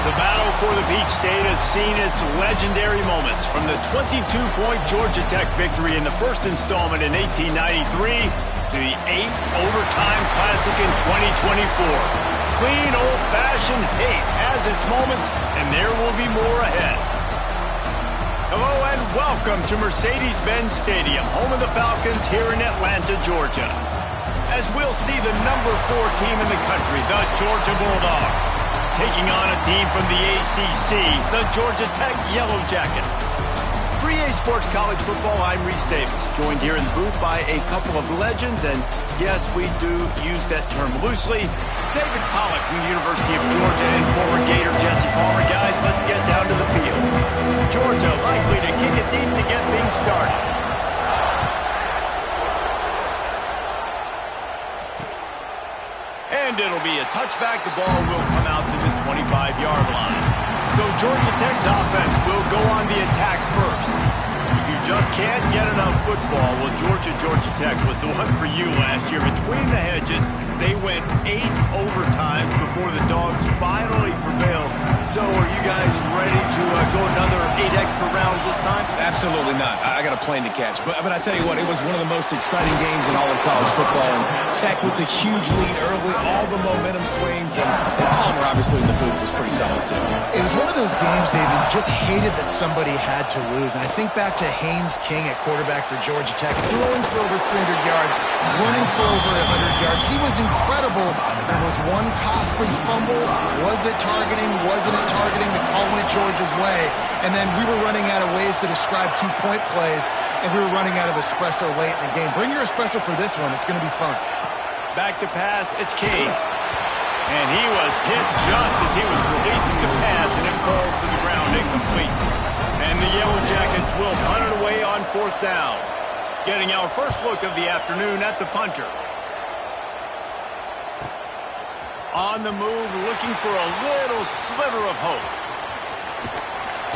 The battle for the Peach State has seen its legendary moments, from the 22-point Georgia Tech victory in the first installment in 1893 to the 8th overtime classic in 2024. Clean, old-fashioned hate has its moments, and there will be more ahead. Hello and welcome to Mercedes-Benz Stadium, home of the Falcons here in Atlanta, Georgia. As we'll see the number 4 team in the country, the Georgia Bulldogs, taking on a team from the ACC, the Georgia Tech Yellow Jackets. 3A Sports College Football, I'm Reese Davis, joined here in the booth by a couple of legends, and yes, we do use that term loosely. David Pollack from the University of Georgia and former Gator Jesse Palmer. Guys, let's get down to the field. Georgia likely to kick it deep to get things started. And it'll be a touchback. The ball will come out to the 25-yard line. So Georgia Tech's offense will go on the attack first. If you just can't get enough football, well, Georgia Tech was the one for you last year. Between the hedges, they went 8 overtimes before the Dogs finally prevailed. So are you guys ready to go another 8 extra rounds this time? Absolutely not. I got a plane to catch. But I tell you what, it was one of the most exciting games in all of college football. And Tech with the huge lead early, all the momentum swings, and Palmer obviously in the booth was pretty solid too. It was one of those games, David, you just hated that somebody had to lose. And I think back to Haynes King at quarterback for Georgia Tech, throwing for over 300 yards, running for over 100 yards. He was incredible. There was one costly fumble. Was it targeting? Wasn't it targeting? The call went Georgia's way. And then we were running out of ways to describe 2-point plays, and we were running out of espresso late in the game. Bring your espresso for this one. It's going to be fun. Back to pass. It's King. And he was hit just as he was releasing the pass, and it falls to the ground incomplete. And the Yellow Jackets will punt it away on 4th down. Getting our first look of the afternoon at the punter. On the move, looking for a little sliver of hope.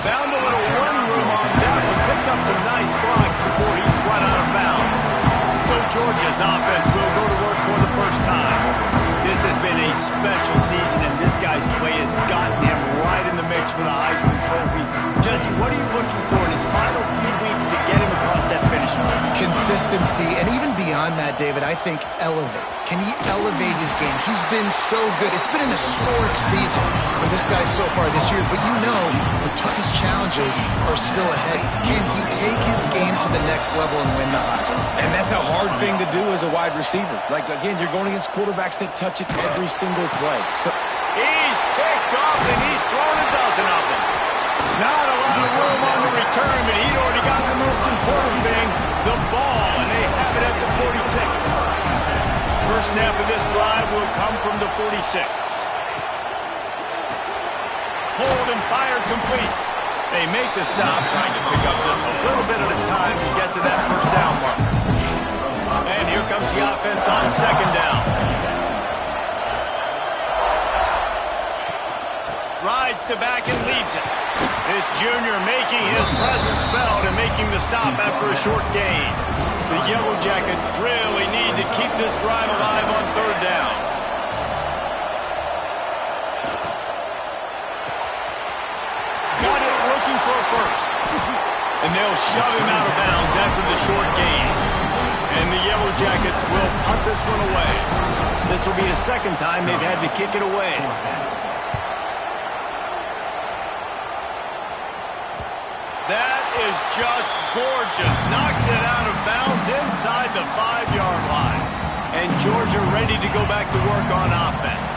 Found a little running room on that one. Picked up some nice blocks before he's run out of bounds. So Georgia's offense will go to work for the first time. This has been a special season, and this guy's play has gotten him right in the mix for the Heisman Trophy. Jesse, what are you looking for in his final few weeks to get him across that finish line? Consistency, and even beyond that, David, I think elevate. Can he elevate his game? He's been so good. It's been an historic season for this guy so far this year, but you know the toughest challenges are still ahead. Can he take his game to the next level and win the Heisman? And that's a hard thing to do as a wide receiver. Like, again, you're going against quarterbacks that touch it every single play. So he's picked off, and he's thrown a dozen of them. Not a lot of room on the return, but he'd already got the most important thing, the ball, and they have it at the 46. First snap of this drive will come from the 46. Hold and fire complete. They make the stop, trying to pick up just a little bit at a time to get to that first down mark. And here comes the offense on 2nd down. Rides to back and leaves it. This junior making his presence felt and making the stop after a short gain. The Yellow Jackets really need to keep this drive alive on 3rd down. Got it, looking for a first. And they'll shove him out of bounds after the short gain. And the Yellow Jackets will punt this one away. This will be the 2nd time they've had to kick it away. That is just gorgeous. Knocks it out of bounds inside the 5-yard line. And Georgia ready to go back to work on offense.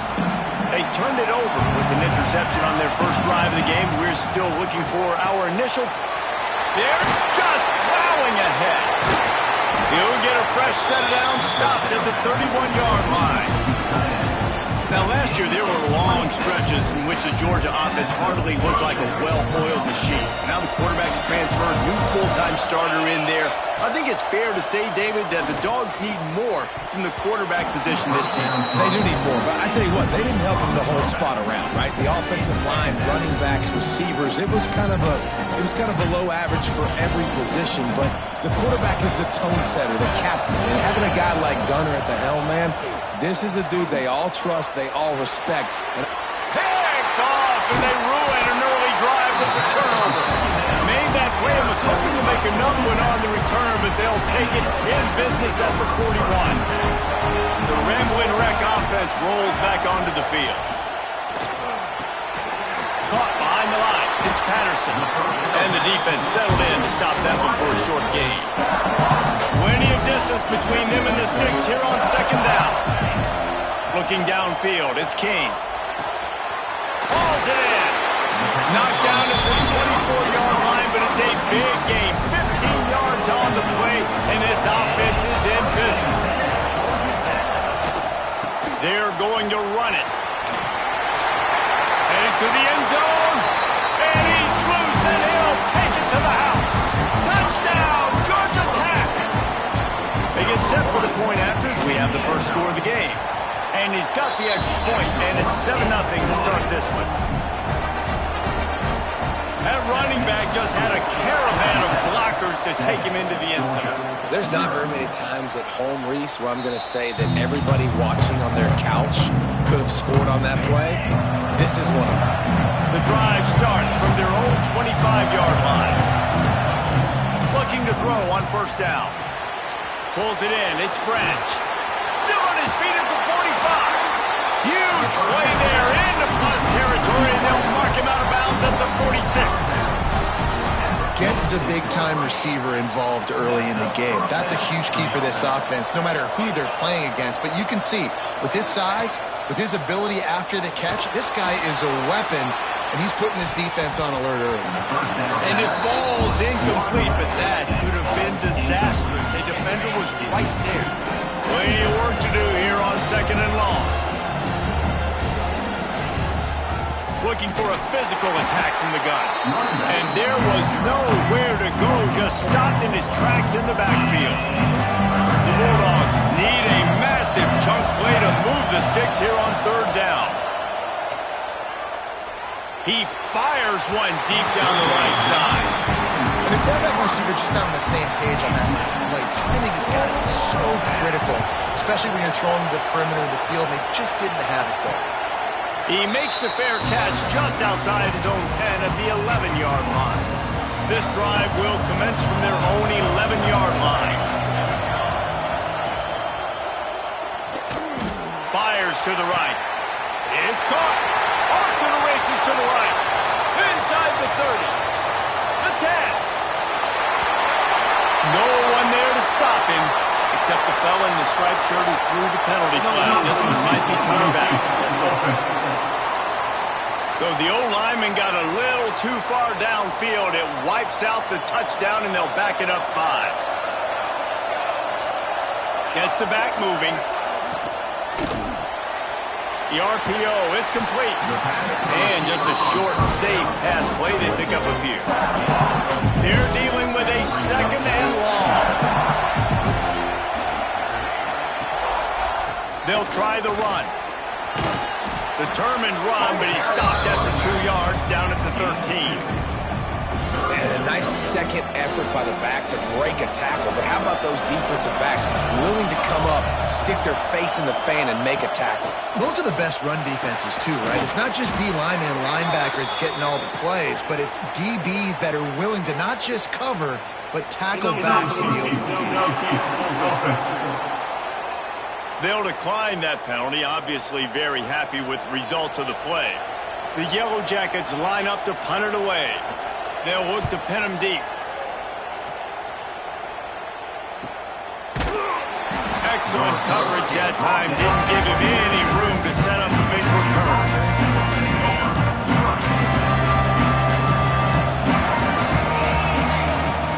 They turned it over with an interception on their first drive of the game. We're still looking for our initial. They're just plowing ahead. He'll get a fresh set down, stopped at the 31-yard line. Now, last year, there were long stretches in which the Georgia offense hardly looked like a well-oiled machine. Now the quarterback's transferred, new full-time starter in there. I think it's fair to say, David, that the Dogs need more from the quarterback position this season. they do need more, but I tell you what, they didn't help him the whole spot around, right? The offensive line, running backs, receivers, it was kind of below average for every position, but the quarterback is the tone setter, the captain, and having a guy like Gunner at the helm, man, this is a dude they all trust, they all respect. And picked off and they ruin an early drive with the turnover. Made that play and was hoping to make another one on the return, but they'll take it in business at the 41. The Ramblin' Wreck offense rolls back onto the field. Caught behind the line. It's Patterson. And the defense settled in to stop that one for a short gain. Plenty of distance between them and the sticks here on second down. Looking downfield, it's King. Hauls it in. Knocked down at the 24-yard line, but it's a big gain. 15 yards on the play, and this offense is in business. They're going to run it. Headed to the end zone, and he's loose, and he'll take it to the house. Touchdown, Georgia Tech! They get set for the point after as we have the first score of the game. And he's got the extra point, and it's 7-0 to start this one. That running back just had a caravan of blockers to take him into the end zone. There's not very many times at home, Reese, where I'm going to say that everybody watching on their couch could have scored on that play. This is one of them. The drive starts from their own 25-yard line. Looking to throw on first down. Pulls it in. It's Branch. Still on his feet at the 45. Huge play there into plus territory, and they'll mark him out of bounds at the 46. Get the big-time receiver involved early in the game. That's a huge key for this offense, no matter who they're playing against. But you can see, with his size, with his ability after the catch, this guy is a weapon, and he's putting this defense on alert early. And it falls incomplete, but that could have been disastrous. A defender was right there. Plenty of work to do here on second and long. Looking for a physical attack from the gun. And there was nowhere to go, just stopped in his tracks in the backfield. The Bulldogs need a massive chunk play to move the sticks here on third down. He fires one deep down the right side. And the quarterback and receiver just not on the same page on that last play. Timing has got to be so critical, especially when you're throwing to the perimeter of the field, and they just didn't have it there. He makes the fair catch just outside his own 10 at the 11-yard line. This drive will commence from their own 11-yard line. Fires to the right. It's caught. Off to the races to the right. Inside the 30. The 10. No one there to stop him, except the fella in the striped shirt who threw the penalty flag. This one might be coming back. So the O-lineman got a little too far downfield. It wipes out the touchdown, and they'll back it up 5. Gets the back moving. The RPO, it's complete. And just a short, safe pass play. They pick up a few. They're dealing with a second and long. They'll try the run. Determined run, but he stopped after 2 yards down at the 13. And a nice second effort by the back to break a tackle. But how about those defensive backs willing to come up, stick their face in the fan, and make a tackle? Those are the best run defenses, too, right? It's not just D-linemen and linebackers getting all the plays, but it's DBs that are willing to not just cover, but tackle backs in the open field. They'll decline that penalty, obviously very happy with results of the play. The Yellow Jackets line up to punt it away. They'll look to pin him deep. Excellent coverage that time. Didn't give him any room to set up a big return.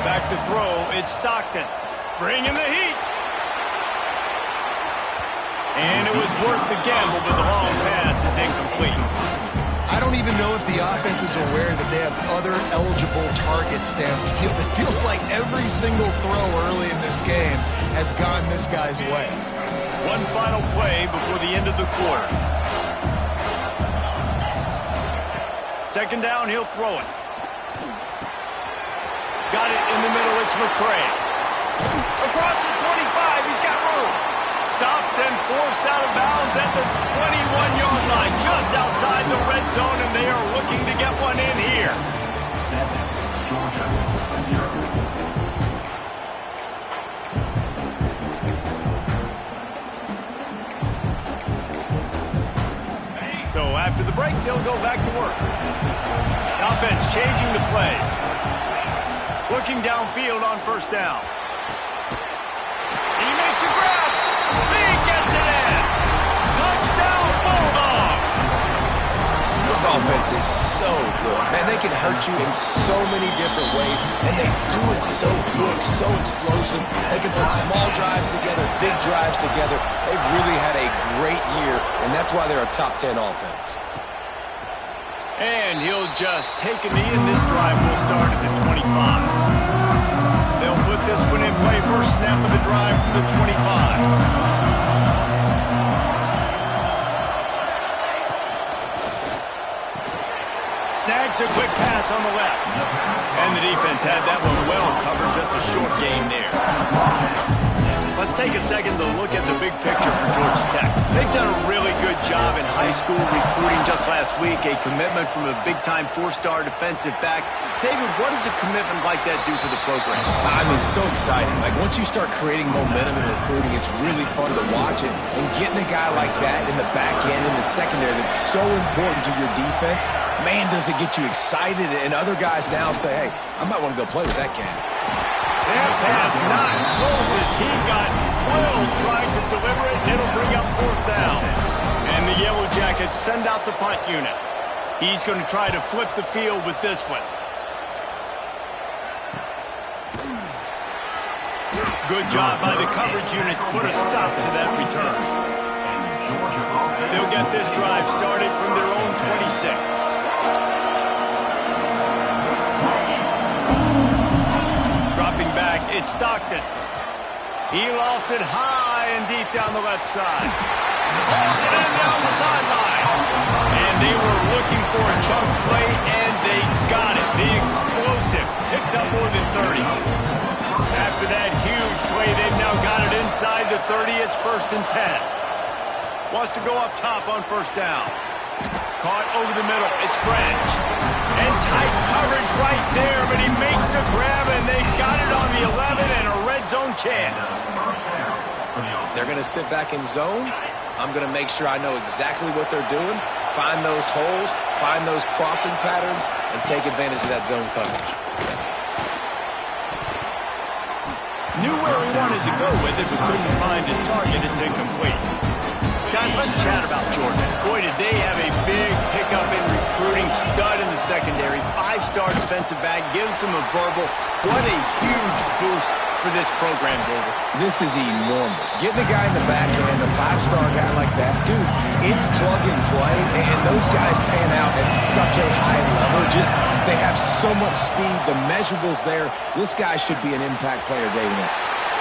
Back to throw. It's Stockton. Bringing the heat. And it was worth the gamble, but the long pass is incomplete. I don't even know if the offense is aware that they have other eligible targets downfield. It feels like every single throw early in this game has gone this guy's way. One final play before the end of the quarter. Second down, he'll throw it. Got it in the middle, it's McCray. Across the 25, he's got room. Stopped and forced out of bounds at the 21-yard line, just outside the red zone, and they are looking After the break, they'll go back to work. Offense changing the play. Looking downfield on first down. He makes a grab. He gets it in. Touchdown, Bulldogs. This offense is so good. Man, they can hurt you in so many different ways, and they do it so quick, so explosive. They can put small drives together, big drives together. They've really had a great year, and that's why they're a top 10 offense. And he'll just take a knee, and this drive will start at the 25. They'll put this one in play. First snap of the drive from the 25. Snags a quick pass on the left. And the defense had that one well covered. Just a short gain there. Let's take a second to look at the big picture for Georgia Tech. They've done a really good job in high school recruiting just last week. A commitment from a big-time four-star defensive back. David, what does a commitment like that do for the program? I mean, it's so exciting. Like, once you start creating momentum in recruiting, it's really fun to watch it. And getting a guy like that in the back end, in the secondary, that's so important to your defense, man, does it get you excited. And other guys now say, hey, I might want to go play with that cat. That pass not closes. He got drilled trying to deliver it, and it'll bring up fourth down. And the Yellow Jackets send out the punt unit. He's going to try to flip the field with this one. Good job by the coverage unit to put a stop to that return. They'll get this drive started from their own 26. Dropping back, it's Stockton. He lost it high and deep down the left side. Pulls it in down the sideline. And they were looking for a chunk play, and they got it. The explosive picks up more than 30. After that huge play, they've now got it inside the 30. It's 1st and 10. Wants to go up top on first down. Caught over the middle. It's Branch. And tight coverage right there, but he makes the grab, and they've got it on the 11 and a red zone chance. If they're going to sit back in zone, I'm going to make sure I know exactly what they're doing, find those holes, find those crossing patterns, and take advantage of that zone coverage. Knew where he wanted to go with it, but couldn't find his target. It's incomplete. Guys, let's chat about Georgia. Boy, did they have a big pickup in recruiting. Stud in the secondary. 5-star defensive back. Gives them a verbal. What a huge boost for this program, David. This is enormous. Getting a guy in the back end, a 5-star guy like that, dude, it's plug and play, and those guys pan out at such a high level. Just, they have so much speed. The measurables there. This guy should be an impact player day one.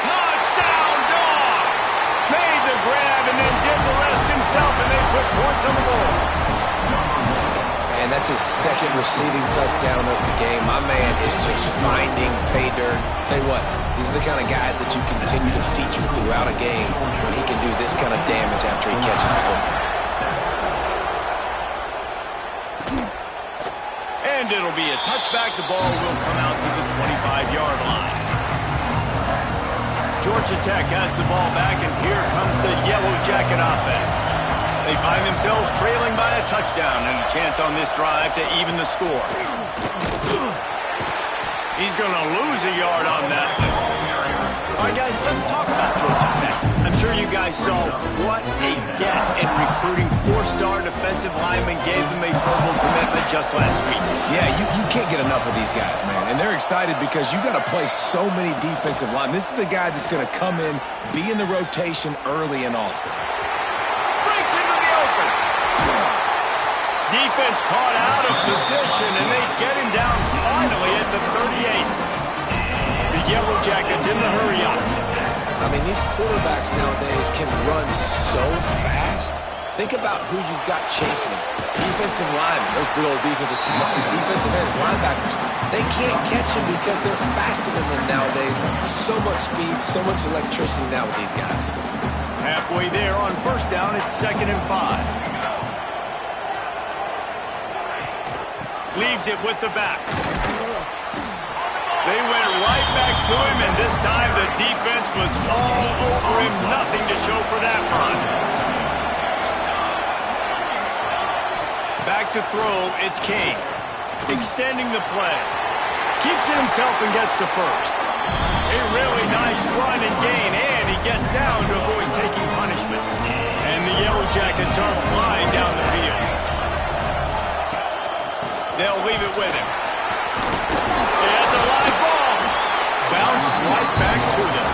Touchdown, Dogs! Made the grab and then did the rest himself, and they put points on the board. And that's his second receiving touchdown of the game. My man is just finding pay dirt. Tell you what, these are the kind of guys that you continue to feature throughout a game when he can do this kind of damage after he catches the football. And it'll be a touchback. The ball will come out to the 25-yard line. Georgia Tech has the ball back, and here comes the Yellow Jacket offense. They find themselves trailing by a touchdown and a chance on this drive to even the score. He's going to lose a yard on that one. All right, guys, let's talk about Georgia Tech. I'm sure you guys saw what a get in recruiting. 4-star defensive lineman gave them a verbal commitment just last week. Yeah, you can't get enough of these guys, man. And they're excited because you got to play so many defensive linemen. This is the guy that's going to come in, be in the rotation early and often. Defense caught out of position, and they get him down finally at the 38. The Yellow Jackets in the hurry-up. I mean, these quarterbacks nowadays can run so fast. Think about who you've got chasing them. Defensive linemen, those big old defensive tackles, defensive ends, linebackers. They can't catch them because they're faster than them nowadays. So much speed, so much electricity now with these guys. Halfway there on first down, it's 2nd and 5. Leaves it with the back. They went right back to him, and this time the defense was all over him. Nothing to show for that run. back to throw, it's King. Extending the play. Keeps it himself and gets the first. A really nice run and gain, and he gets down to avoid taking punishment. And the Yellow Jackets are flying down the field. They'll leave it with him. That's a live ball. Bounced right back to them.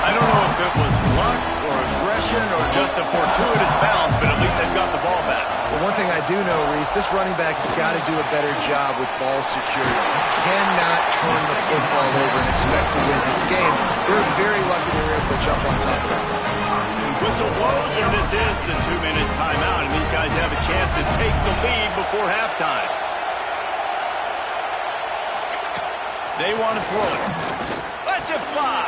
I don't know if it was luck or aggression or just a fortuitous bounce, but at least they've got the ball back. Well, one thing I do know, Reese, this running back has got to do a better job with ball security. You cannot turn the football over and expect to win this game. They're very lucky they were able to jump on top of that. Whistle blows, and this is the 2-minute timeout, and these guys have a chance to take the lead before halftime. They want to throw it. Let's it fly.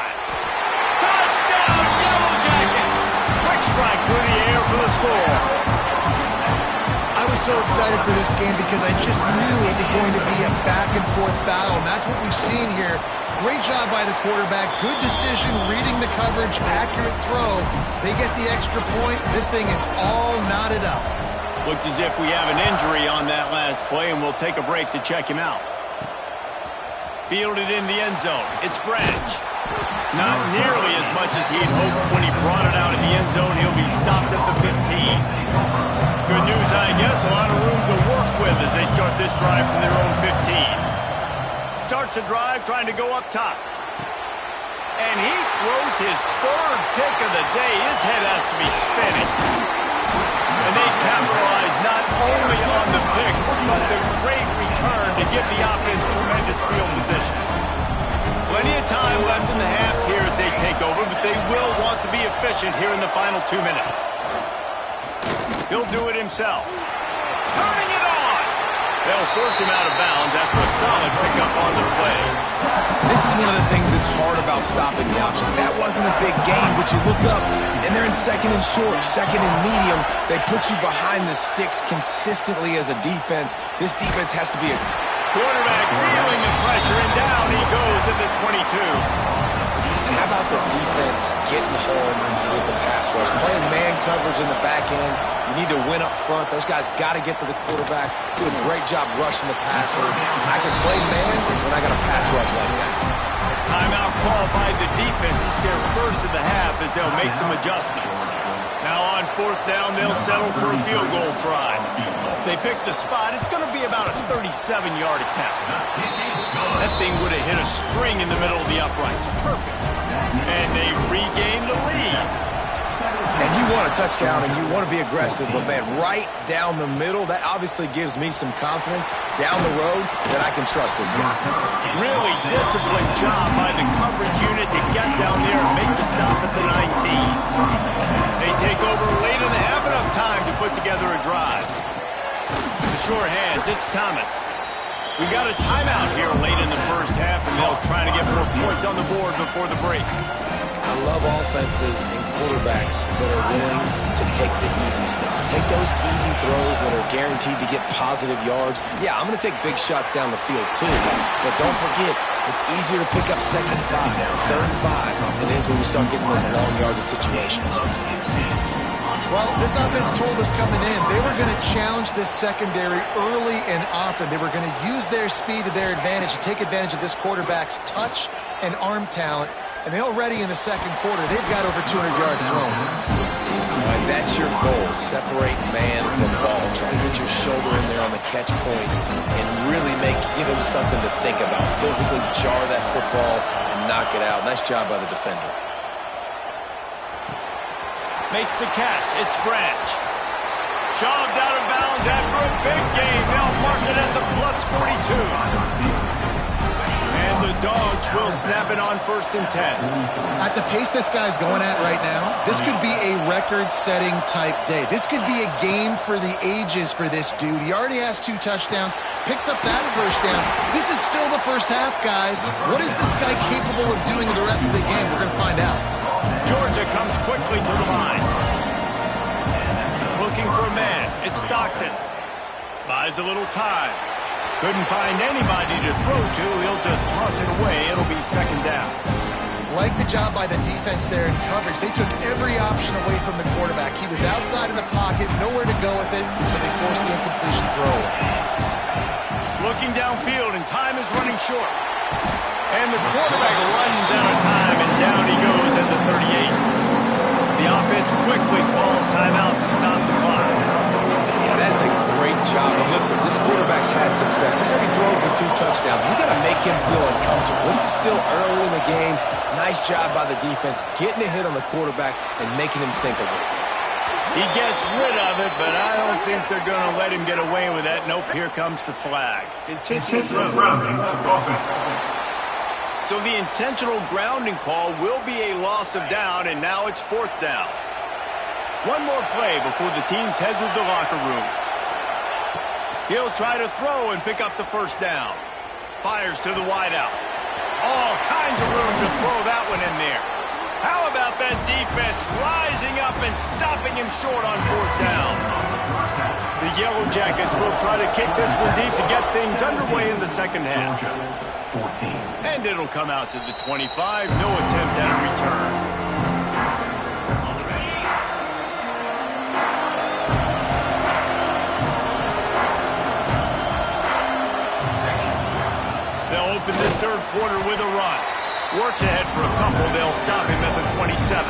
Touchdown, Yellow Jackets! Quick strike through the air for the score. I was so excited for this game because I just knew it was going to be a back-and-forth battle, and that's what we've seen here. Great job by the quarterback. Good decision, reading the coverage, accurate throw. They get the extra point. This thing is all knotted up. Looks as if we have an injury on that last play, and we'll take a break to check him out. Fielded in the end zone. It's Branch. Not nearly as much as he'd hoped when he brought it out in the end zone. He'll be stopped at the 15. Good news, I guess. A lot of room to work with as they start this drive from their own 15. Starts a drive trying to go up top. And he throws his third pick of the day. His head has to be spinning. And they capitalize not only on the pick, but the great return to give the offense tremendous field position. Plenty of time left in the half here as they take over, but they will want to be efficient here in the final 2 minutes. He'll do it himself. Turning it on! They'll force him out of bounds after a solid pickup on the play. This is one of the things that's hard about stopping the option. That wasn't a big gain, but you look up, and they're in second and short, second and medium. They put you behind the sticks consistently as a defense. This defense has to be a... Quarterback feeling the pressure, and down he goes at the 22. And how about the defense getting home with the pass rush? Playing man coverage in the back end. You need to win up front. Those guys got to get to the quarterback. Do a great job rushing the passer. I can play man when I got a pass rush like that. Timeout call by the defense. It's their first of the half as they'll make some adjustments. Now on fourth down, they'll settle for a field goal try. They pick the spot. It's going to be about a 37-yard attempt. That thing would have hit a string in the middle of the uprights. Perfect. And they regain the lead. And you want a touchdown and you want to be aggressive, but man, right down the middle, that obviously gives me some confidence down the road that I can trust this guy. Really disciplined job by the coverage unit to get down there and make the stop at the 19. They take over late in the half, enough time to put together a drive. The sure hands, it's Thomas. We got a timeout here late in the first half, and they'll try to get more points on the board before the break. I love offenses and quarterbacks that are willing to take the easy stuff. Take those easy throws that are guaranteed to get positive yards. Yeah, I'm going to take big shots down the field too, but don't forget, it's easier to pick up second and 5, third and 5 than it is when we start getting those long yardage situations. Well, this offense told us coming in they were going to challenge this secondary early and often. They were going to use their speed to their advantage and take advantage of this quarterback's touch and arm talent. And they already in the second quarter, they've got over 200 yards thrown. All right, that's your goal. Separate man from ball. Try to get your shoulder in there on the catch point and really give him something to think about. Physically jar that football and knock it out. Nice job by the defender. Makes the catch. It's Branch. Shoved out of bounds after a big game. They'll mark it at the +42. And the Dogs will snap it on 1st and 10. At the pace this guy's going at right now, this could be a record-setting type day. This could be a game for the ages for this dude. He already has 2 touchdowns, picks up that first down. This is still the first half, guys. What is this guy capable of doing in the rest of the game? We're going to find out. Georgia comes quickly to the line. Looking for a man. It's Stockton. Buys a little time. Couldn't find anybody to throw to. He'll just toss it away. It'll be second down. Like the job by the defense there in coverage. They took every option away from the quarterback. He was outside of the pocket, nowhere to go with it, so they forced the incompletion throw. Looking downfield, and time is running short. And the quarterback runs out of time, and down he goes at the 38. The offense quickly calls timeout to stop the clock. Yeah, that's a great job. And listen, this quarterback's had success. He's already thrown for 2 touchdowns. We got to make him feel uncomfortable. This is still early in the game. Nice job by the defense, getting a hit on the quarterback and making him think a little bit. He gets rid of it, but I don't think they're going to let him get away with that. Nope, here comes the flag. Intentional grounding. So the intentional grounding call will be a loss of down, and now it's 4th down. One more play before the teams head to the locker rooms. He'll try to throw and pick up the 1st down. Fires to the wideout. All kinds of room to throw that one in there. How about that defense rising up and stopping him short on 4th down? The Yellow Jackets will try to kick this one deep to get things underway in the second half. And it'll come out to the 25. No attempt at a return. They'll open this 3rd quarter with a run. Works ahead for a couple. They'll stop him at the 27.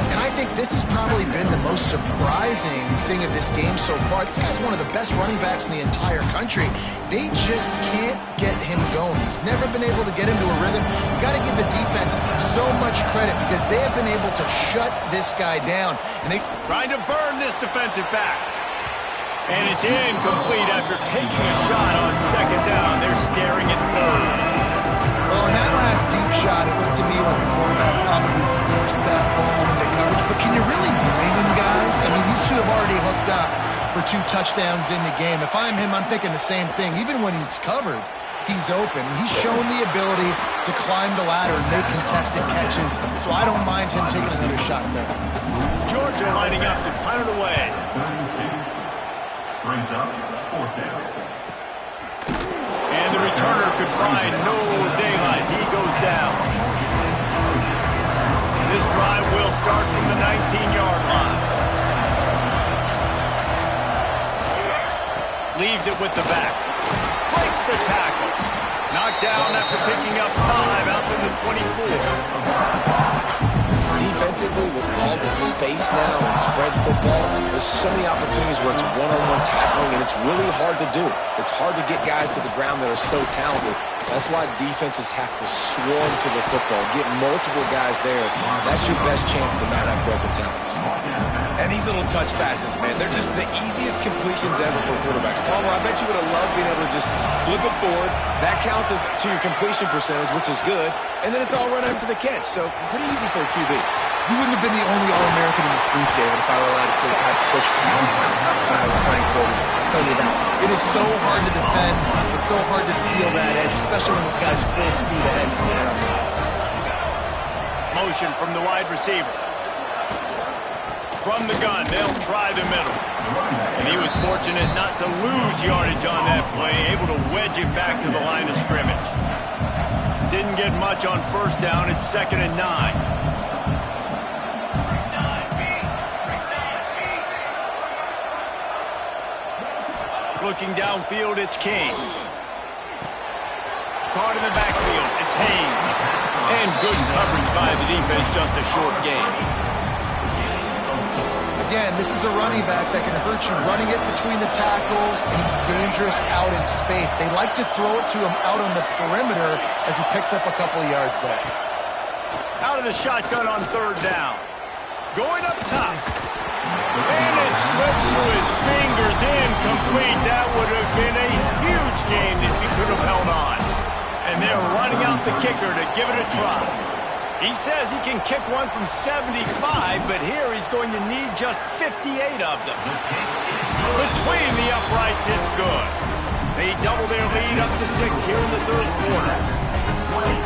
And I think this has probably been the most surprising thing of this game so far. This guy's one of the best running backs in the entire country. They just can't get him going. He's never been able to get into a rhythm. You got to give the defense so much credit because they have been able to shut this guy down. And they trying to burn this defensive back. And it's incomplete after taking a shot on 2nd down. They're staring at 3rd. Well, in that last deep shot, it looked to me like the quarterback probably forced that ball into coverage. But can you really blame him, guys? I mean, these two have already hooked up for 2 touchdowns in the game. If I'm him, I'm thinking the same thing. Even when he's covered, he's open. He's shown the ability to climb the ladder and make contested catches. So I don't mind him taking another shot there. Georgia lining up to punt it away. Brings up 4th down. And the returner could find no daylight. He goes down. This drive will start from the 19-yard line. Leaves it with the back. Breaks the tackle. Knocked down after picking up 5 out to the 24. Defensively, with all the space now and spread football, there's so many opportunities where it's one-on-one tackling, and it's really hard to do. It's hard to get guys to the ground that are so talented. That's why defenses have to swarm to the football, get multiple guys there. That's your best chance to not have broken tackles. And these little touch passes, man, they're just the easiest completions ever for quarterbacks. Palmer, I bet you would have loved being able to just flip it forward. That counts as to your completion percentage, which is good. And then it's all run after the catch. So pretty easy for a QB. You wouldn't have been the only All-American in this booth, David, if I were allowed to have push passes when I was playing quarterback. I'll tell you that. It is so hard to defend. It's so hard to seal that edge, especially when this guy's full speed ahead coming up. Motion from the wide receiver. From the gun, they'll try the middle. And he was fortunate not to lose yardage on that play, able to wedge it back to the line of scrimmage. Didn't get much on 1st down. It's 2nd and 9. Looking downfield, it's King. Caught in the backfield, it's Haynes. And good coverage by the defense, just a short gain. Again, this is a running back that can hurt you running it between the tackles, and he's dangerous out in space. They like to throw it to him out on the perimeter as he picks up a couple of yards there. Out of the shotgun on 3rd down. Going up top. And it slips through his fingers, incomplete. That would have been a huge gain if he could have held on. And they're running out the kicker to give it a try. He says he can kick one from 75, but here he's going to need just 58 of them. Between the uprights, it's good. They double their lead up to 6 here in the 3rd quarter.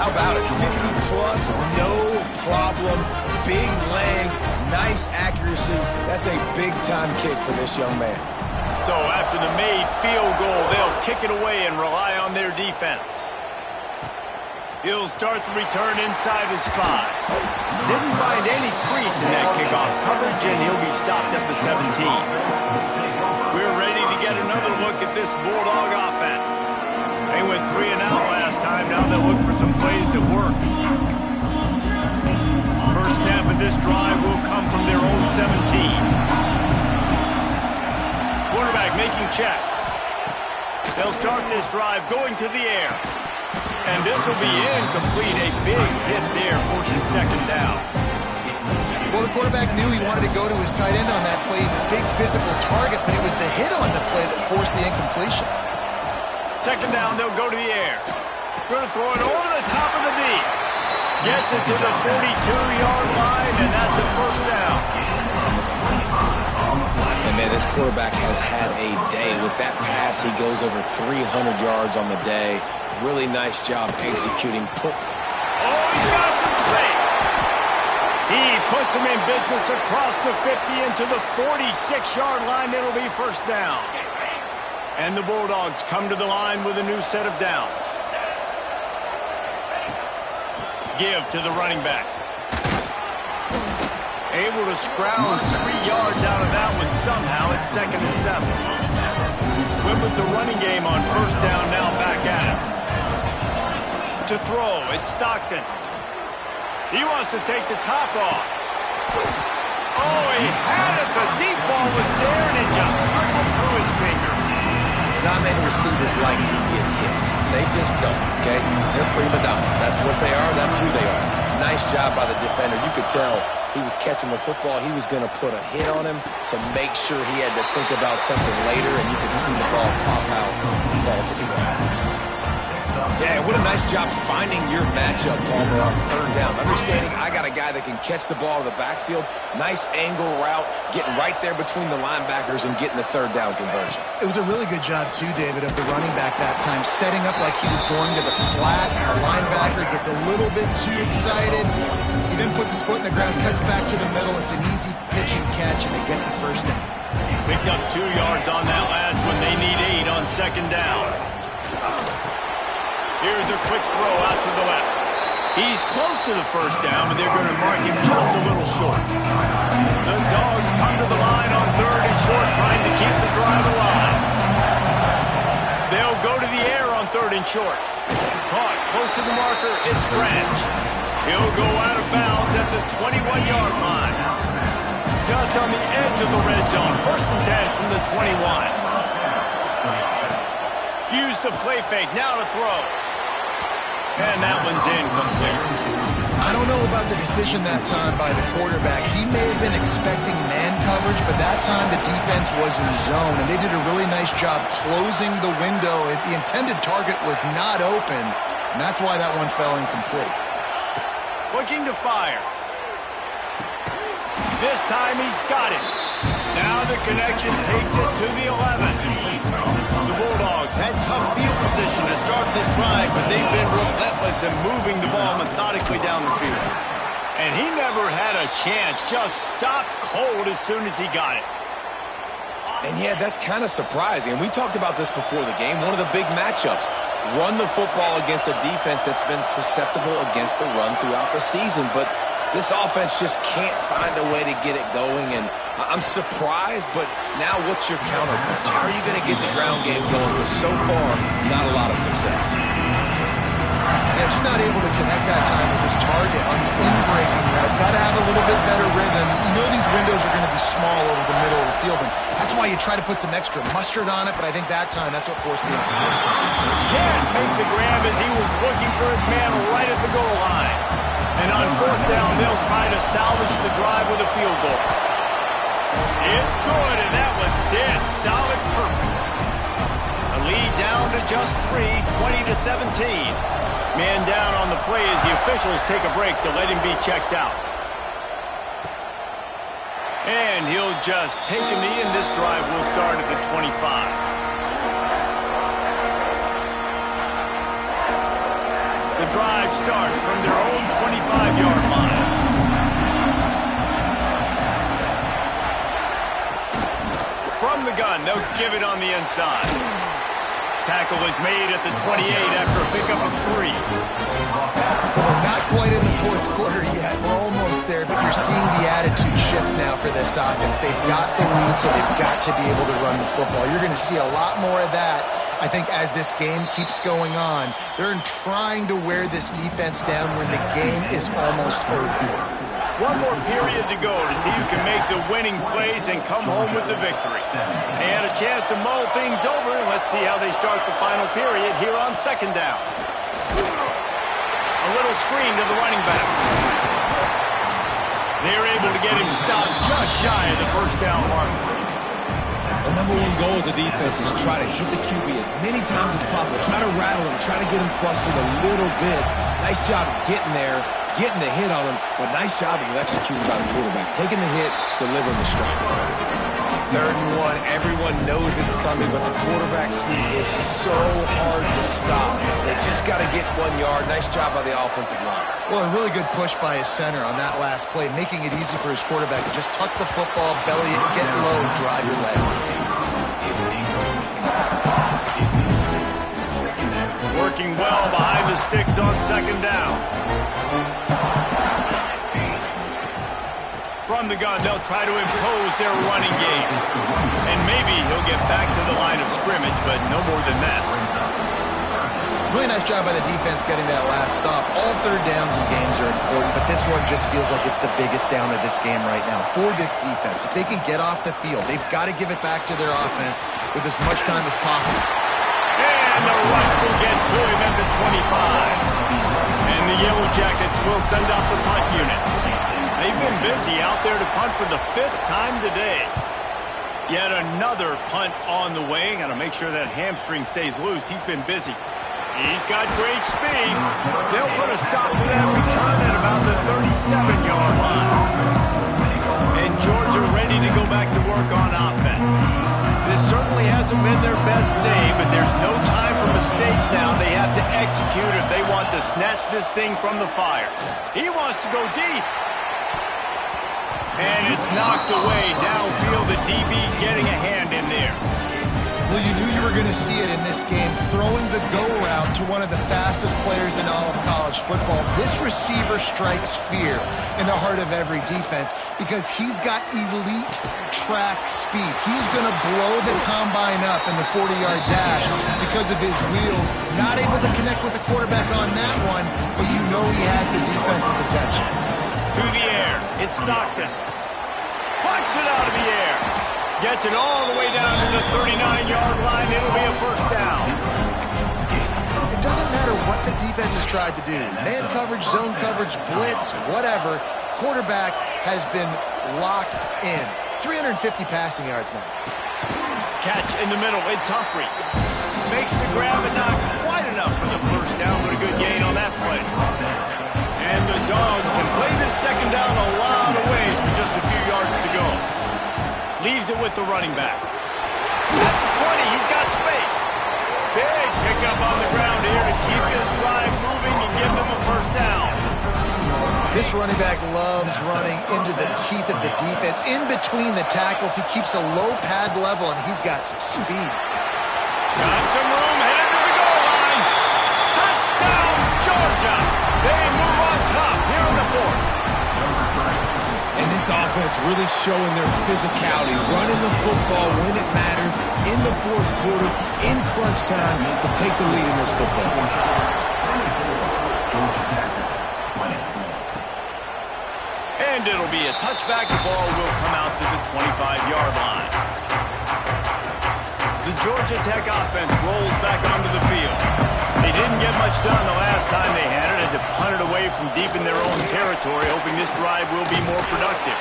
How about it? 50-plus, no problem. Big leg, nice accuracy. That's a big-time kick for this young man. So after the made field goal, they'll kick it away and rely on their defense. He'll start the return inside his 5. Didn't find any crease in that kickoff coverage, and he'll be stopped at the 17. We're ready to get another look at this Bulldog offense. They went 3 and out last time. Now they'll look for some plays that work. First snap of this drive will come from their own 17. Quarterback making checks. They'll start this drive going to the air. And this will be incomplete. A big hit there forces second down. Well, the quarterback knew he wanted to go to his tight end on that play. He's a big physical target, but it was the hit on the play that forced the incompletion. Second down, they'll go to the air. Going to throw it over the top of the D. Gets it to the 42-yard line, and that's a first down. And, man, this quarterback has had a day. With that pass, he goes over 300 yards on the day. Really nice job executing. Oh, he's got some space. He puts him in business across the 50 into the 46-yard line. It'll be first down. And the Bulldogs come to the line with a new set of downs. Give to the running back. Able to scrounge 3 yards out of that one somehow. It's 2nd and 7. Went with the running game on first down, now back at it. To throw, it's Stockton. He wants to take the top off. Oh, he had it. The deep ball was there, and it just trickled through his fingers. Not many receivers like to get hit. They just don't, okay? They're prima donnas. That's what they are. That's who they are. Nice job by the defender. You could tell he was catching the football. He was going to put a hit on him to make sure he had to think about something later, and you could see the ball pop out and fall to the ground. Yeah, what a nice job finding your matchup, Palmer, on third down. Understanding I got a guy that can catch the ball in the backfield. Nice angle route, getting right there between the linebackers and getting the third down conversion. It was a really good job, too, David, of the running back that time, setting up like he was going to the flat. The linebacker gets a little bit too excited. He then puts his foot in the ground, cuts back to the middle. It's an easy pitch and catch, and they get the first down. Picked up 2 yards on that last one. They need 8 on second down. Here's a quick throw out to the left. He's close to the first down, but they're going to mark him just a little short. The Dogs come to the line on 3rd and short, trying to keep the drive alive. They'll go to the air on 3rd and short. Caught close to the marker, it's Branch. He'll go out of bounds at the 21-yard line. Just on the edge of the red zone. 1st and 10 from the 21. Use the play fake, now to throw. And that one's incomplete. I don't know about the decision that time by the quarterback. He may have been expecting man coverage, but that time the defense was in zone, and they did a really nice job closing the window. The intended target was not open, and that's why that one fell incomplete. Looking to fire. This time he's got it. Now the connection takes it to the 11. The Bulldogs had tough field position to start this drive, but they've been relentless in moving the ball methodically down the field. And he never had a chance, just stopped cold as soon as he got it. And yeah, that's kind of surprising. And we talked about this before the game. One of the big matchups. Run the football against a defense that's been susceptible against the run throughout the season. But this offense just can't find a way to get it going. And I'm surprised, but now what's your counterpunch? How are you going to get the ground game going? Because so far, not a lot of success. Yeah, just not able to connect that time with his target on the in-breaking route. Got to have a little bit better rhythm. You know these windows are going to be small over the middle of the field, and that's why you try to put some extra mustard on it, but I think that time that's what forced the incompletion. Can't make the grab as he was looking for his man right at the goal line. And on 4th down, they'll try to salvage the drive with a field goal. It's good, and that was dead solid perfect. A lead down to just 3, 20-17. Man down on the play as the officials take a break to let him be checked out. And he'll just take a knee, and this drive will start at the 25. The drive starts from their own 25-yard line. From the gun, they'll give it on the inside. Tackle is made at the 28 after a pickup of 3. Not quite in the fourth quarter yet. We're almost there, but you're seeing the attitude shift now for this offense. They've got the lead, so they've got to be able to run the football. You're going to see a lot more of that, I think, as this game keeps going on. They're trying to wear this defense down when the game is almost over. One more period to go to see who can make the winning plays and come home with the victory. They had a chance to mull things over. Let's see how they start the final period here on second down. A little screen to the running back. They're able to get him stopped just shy of the first down mark. The number one goal as a defense is try to hit the QB as many times as possible. Try to rattle him, try to get him flustered a little bit. Nice job getting there, getting the hit on him, but nice job of executing by the quarterback. Taking the hit, delivering the strike. 3rd and 1, everyone knows it's coming, but the quarterback sneak is so hard to stop. They just got to get 1 yard. Nice job by the offensive line. Well, a really good push by his center on that last play, making it easy for his quarterback to just tuck the football, belly it, get low, and drive your legs. Working well behind the sticks on second down. From the gun, they'll try to impose their running game. And maybe he'll get back to the line of scrimmage, but no more than that. Really nice job by the defense getting that last stop. All third downs in games are important, but this one just feels like it's the biggest down of this game right now for this defense. If they can get off the field, they've got to give it back to their offense with as much time as possible. And the rush will get to him at the 25. And the Yellow Jackets will send out the punt unit. They've been busy out there to punt for the 5th time today. Yet another punt on the way. Got to make sure that hamstring stays loose. He's been busy. He's got great speed. They'll put a stop to that return at about the 37-yard line. And Georgia ready to go back to work on offense. This certainly hasn't been their best day, but there's no time for mistakes now. They have to execute if they want to snatch this thing from the fire. He wants to go deep. And it's knocked away downfield. The DB getting a hand in there. Well, you knew you were going to see it in this game, throwing the go route to one of the fastest players in all of college football. This receiver strikes fear in the heart of every defense because he's got elite track speed. He's going to blow the combine up in the 40-yard dash because of his wheels. Not able to connect with the quarterback on that one, but you know he has the defense's attention. To the air. It's Stockton. Punts it out of the air. Gets it all the way down to the 39-yard line. It'll be a first down. It doesn't matter what the defense has tried to do. Man coverage, zone coverage, blitz, whatever. Quarterback has been locked in. 350 passing yards now. Catch in the middle. It's Humphries. Makes the grab and not quite enough for the first down, but a good gain on that play. And the Dogs can play this second down a lot of ways with just a few yards to go. Leaves it with the running back. At the 20, he's got space. Big pickup on the ground here to keep his drive moving and give them a first down. This running back loves running into the teeth of the defense. In between the tackles, he keeps a low pad level, and he's got some speed. Got some room, headed to the goal line. Touchdown, Georgia. They move on top here in the 4th. And this offense really showing their physicality, running the football when it matters, in the 4th quarter, in crunch time, to take the lead in this football game. And it'll be a touchback. The ball will come out to the 25-yard line. The Georgia Tech offense rolls back onto the field. They didn't get much done the last time they had it. Had to punt it away from deep in their own territory, hoping this drive will be more productive.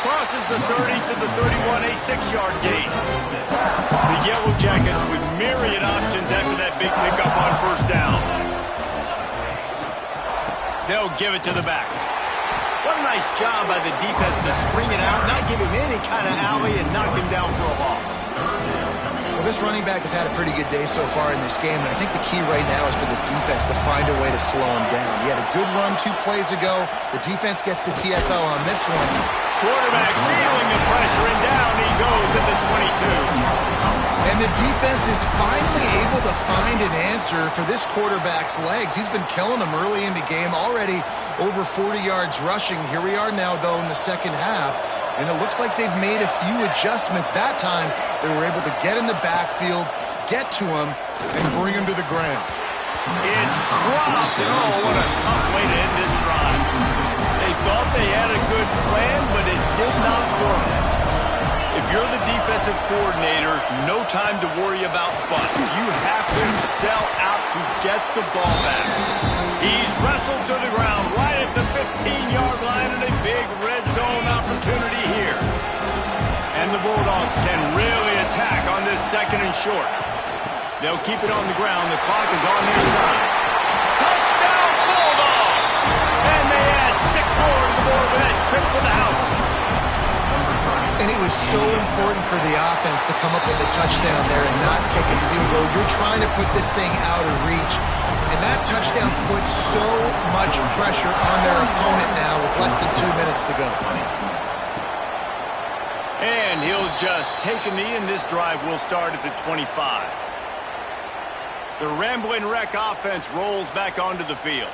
Crosses the 30 to the 31, a 6-yard gain. The Yellow Jackets with myriad options after that big pickup on first down. They'll give it to the back. What a nice job by the defense to string it out, not give him any kind of alley, and knock him down for a loss. Well, this running back has had a pretty good day so far in this game, and I think the key right now is for the defense to find a way to slow him down. He had a good run 2 plays ago. The defense gets the TFL on this one. Quarterback feeling the pressure, and down he goes at the 22. And the defense is finally able to find an answer for this quarterback's legs. He's been killing them early in the game, already over 40 yards rushing. Here we are now, though, in the second half. And it looks like they've made a few adjustments. That time, they were able to get in the backfield, get to him, and bring him to the ground. It's dropped, and oh, what a tough way to end this drive. They thought they had a good plan, but it did not work. If you're the defensive coordinator, no time to worry about bust. You have to sell out to get the ball back. He's wrestled to the ground right at the 15-yard line, and a big red zone opportunity here. And the Bulldogs can really attack on this second and short. They'll keep it on the ground. The clock is on their side. Touchdown, Bulldogs! And they add 6 more to the board with that trip to the house. And it was so important for the offense to come up with a touchdown there and not kick a field goal. You're trying to put this thing out of reach. And that touchdown puts so much pressure on their opponent now with less than 2 minutes to go. And he'll just take a knee, and this drive will start at the 25. The Ramblin' Wreck offense rolls back onto the field.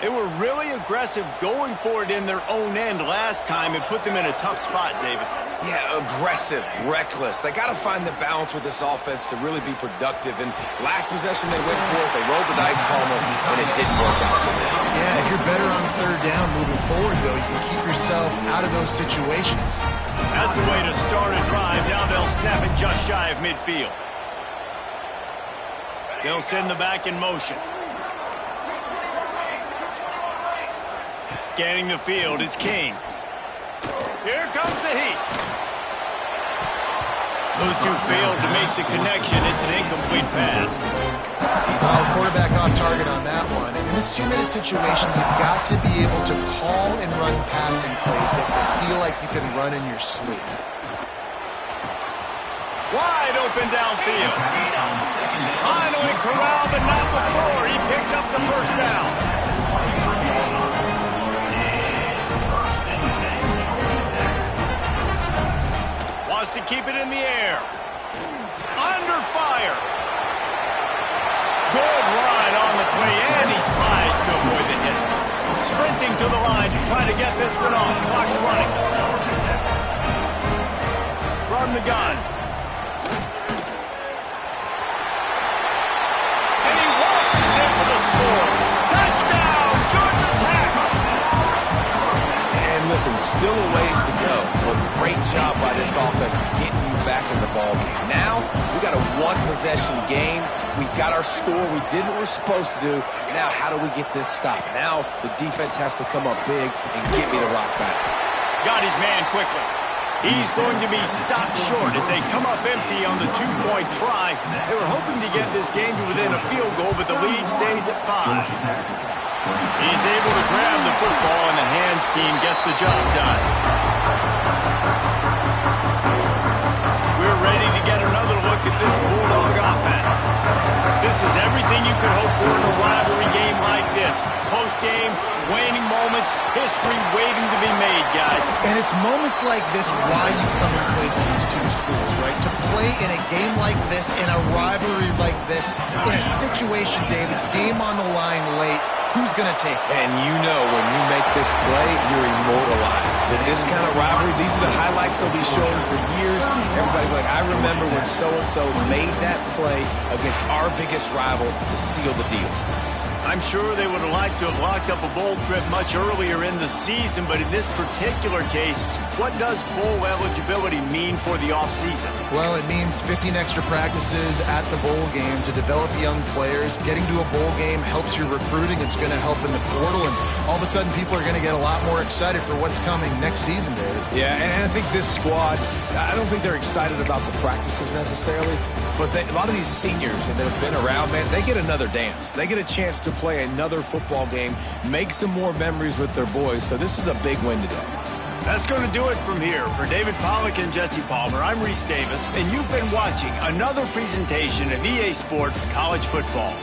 They were really aggressive going for it in their own end last time and put them in a tough spot, David. Yeah, aggressive, reckless. They got to find the balance with this offense to really be productive. And last possession they went for it, they rolled the dice, Palmer, and it didn't work out for them. Yeah, if you're better on third down moving forward, though, you can keep yourself out of those situations. That's the way to start a drive. Now they'll snap it just shy of midfield. They'll send the back in motion. Scanning the field, it's King. Here comes the heat. Those two failed to make the connection. It's an incomplete pass. Well, quarterback off target on that one. And in this 2-minute situation, you've got to be able to call and run passing plays that will feel like you can run in your sleep. Wide open downfield. Finally corralled but not before. He picks up the first down. Wants to keep it in the air. Under fire. Good run on the play, and he slides to avoid the hit. Sprinting to the line to try to get this one off. Clock's running. From the gun. And he waltzes in for the score. Touchdown, Georgia Tech! And listen, still a ways to go, but great job by this offense getting you back in the ball game. Now, we got a one-possession game. We got our score. We did what we're supposed to do. Now, how do we get this stopped? Now, the defense has to come up big and get me the rock back. Got his man quickly. He's going to be stopped short as they come up empty on the 2-point try. They were hoping to get this game to within a field goal, but the lead stays at 5. He's able to grab the football, and the hands team gets the job done. We're ready to get another look at this Bulldog offense. This is everything you could hope for in a rivalry game like this. Close game, waning moments, history waiting to be made, guys. And it's moments like this why you come and play for these two schools, right? To play in a game like this, in a rivalry like this, in a situation, David, game on the line late, who's going to take it? And you know when you make this play, you're immortalized. With this kind of rivalry, these are the highlights they'll be showing for years. Everybody's like, I remember when so-and-so made that play against our biggest rival to seal the deal. I'm sure they would have liked to have locked up a bowl trip much earlier in the season, but in this particular case, what does bowl eligibility mean for the offseason? Well, it means 15 extra practices at the bowl game to develop young players. Getting to a bowl game helps your recruiting. It's going to help in the portal, and all of a sudden people are going to get a lot more excited for what's coming next season, David. Yeah, and I think this squad, I don't think they're excited about the practices necessarily, but a lot of these seniors that have been around, man, they get another dance. They get a chance to play another football game, make some more memories with their boys. So this is a big win today. That's going to do it from here. For David Pollack and Jesse Palmer, I'm Reese Davis, and you've been watching another presentation of EA Sports College Football.